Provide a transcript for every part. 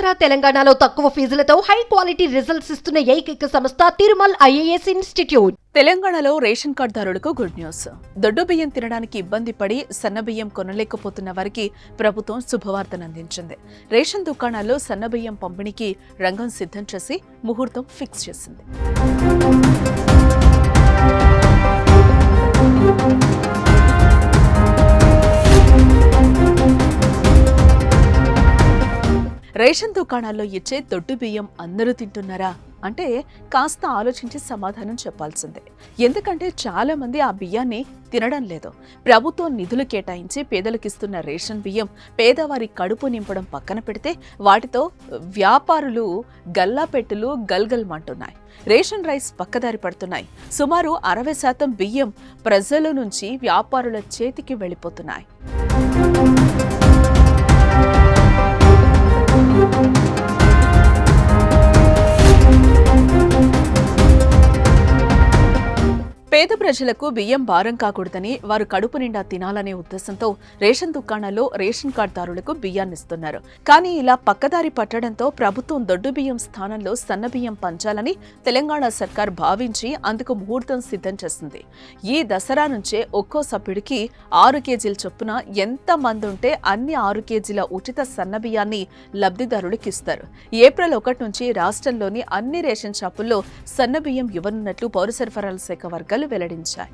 ఆంధ్ర తెలంగాణలో తక్కువ ఫీజులతో high quality results ఇస్తున్న ఏకైక సంస్థ తిరుమల్ ఐఏఎస్ ఇన్స్టిట్యూట్. తెలంగాణలో రేషన్ కార్డుదారులకు గుడ్ న్యూస్. దొడ్డు బియ్యం తినడానికి ఇబ్బంది పడి సన్న బియ్యం కొనలేకపోతున్న వారికి ప్రభుత్వం శుభవార్తనందించింది. రేషన్ దుకాణాల్లో సన్న బియ్యం పంపిణీకి రంగం సిద్ధం చేసి ముహూర్తం ఫిక్స్ చేసింది. రేషన్ దుకాణాల్లో ఇచ్చే దొడ్డు బియ్యం అందరూ తింటున్నారా అంటే కాస్త ఆలోచించి సమాధానం చెప్పాల్సిందే. ఎందుకంటే చాలా మంది ఆ బియ్యాన్ని తినడం లేదు. ప్రభుత్వం నిధులు కేటాయించి పేదలకిస్తున్న రేషన్ బియ్యం పేదవారి కడుపు నింపడం పక్కన పెడితే వాటితో వ్యాపారులు గల్లాపెట్టులు గల్గల్మంటున్నాయి. రేషన్ రైస్ పక్కదారి పడుతున్నాయి. సుమారు 60% బియ్యం ప్రజల నుంచి వ్యాపారుల చేతికి వెళ్ళిపోతున్నాయి. పేద ప్రజలకు బియ్యం భారం కాకూడదని, వారు కడుపు నిండా తినాలనే ఉద్దేశంతో రేషన్ దుకాణాల్లో రేషన్ కార్డుదారులకు బియ్యాన్ని ఇస్తున్నారు. కానీ ఇలా పక్కదారి పట్టడంతో ప్రభుత్వం దొడ్డు బియ్యం స్థానంలో సన్న బియ్యం పంచాలని తెలంగాణ సర్కార్ భావించి అందుకు ముహూర్తం సిద్ధం చేసింది. ఈ దసరా నుంచే ఒక్కో సభ్యుడికి 6 కేజీల చొప్పున ఎంత మంది ఉంటే అన్ని 6 కేజీల ఉచిత సన్న బియ్యాన్ని లబ్ధిదారులకు ఇస్తారు. ఏప్రిల్ 1 నుంచి రాష్ట్రంలోని అన్ని రేషన్ షాపుల్లో సన్న బియ్యం ఇవ్వనున్నట్లు పౌర సరఫరాల శాఖ వర్గాలు వెల్లడించాయి.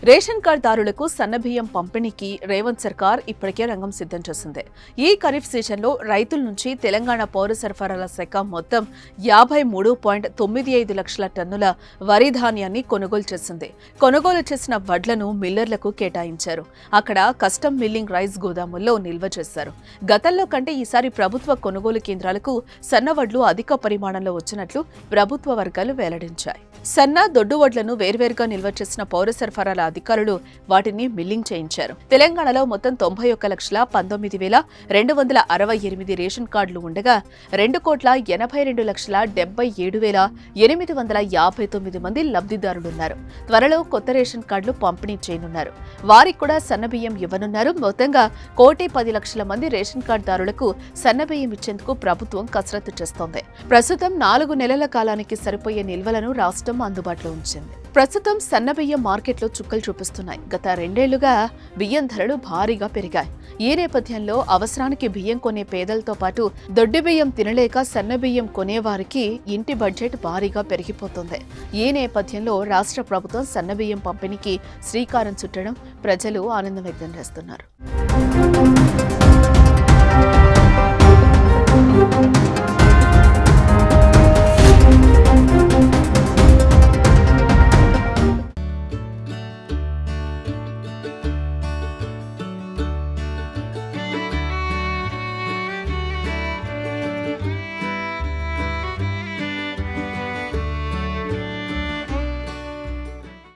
రేషన్ కార్డుదారులకు సన్నబియ్యం పంపిణీకి రేవంత్ సర్కార్ ఇప్పటికే రంగం సిద్ధం చేసింది. ఈ ఖరీఫ్ సీజన్లో రైతుల నుంచి తెలంగాణ పౌర సరఫరాల శాఖ మొత్తం 53.95 లక్షల టన్నుల వరి ధాన్యాన్ని కొనుగోలు చేసింది. కొనుగోలు చేసిన వడ్లను మిల్లర్లకు కేటాయించారు. అక్కడ కస్టమ్ మిల్లింగ్ రైస్ గోదాముల్లో నిల్వ చేశారు. గతంలో కంటే ఈసారి ప్రభుత్వ కొనుగోలు కేంద్రాలకు సన్న వడ్లు అధిక పరిమాణంలో వచ్చినట్లు ప్రభుత్వ వర్గాలు వెల్లడించాయి. సన్న దొడ్డు వడ్లను వేర్వేరుగా నిల్వ చేసిన పౌర సరఫరాల అధికారులు వాటిని మిల్లింగ్ చేయించారు. తెలంగాణలో మొత్తం 91,19,268 రేషన్ కార్డులు ఉండగా 2,82,77,859 మంది లబ్ధిదారులున్నారు. త్వరలో కొత్త రేషన్ కార్డులు పంపిణీ చేయనున్నారు. వారికి కూడా సన్నబియ్యం ఇవ్వనున్నారు. మొత్తంగా 1,10,00,000 మంది రేషన్ కార్డుదారులకు సన్నబియ్యం ఇచ్చేందుకు ప్రభుత్వం కసరత్తు చేస్తోంది. ప్రస్తుతం 4 నెలల కాలానికి సరిపోయే నిల్వలను రాష్ట్రం అందుబాటులో ఉంచింది. ప్రస్తుతం సన్నబియ్యం మార్కెట్లో చుక్కలు చూపిస్తున్నాయి. గత 2 ఏళ్లుగా బియ్యం ధరలు భారీగా పెరిగాయి. ఈ నేపథ్యంలో అవసరానికి బియ్యం కొనే పేదలతో పాటు దొడ్డి బియ్యం తినలేక సన్నబియ్యం కొనేవారికి ఇంటి బడ్జెట్ భారీగా పెరిగిపోతుంది. ఈ నేపథ్యంలో రాష్ట్ర ప్రభుత్వం సన్నబియ్యం పంపిణీకి శ్రీకారం చుట్టడం ప్రజలు ఆనందం వ్యక్తం చేస్తున్నారు.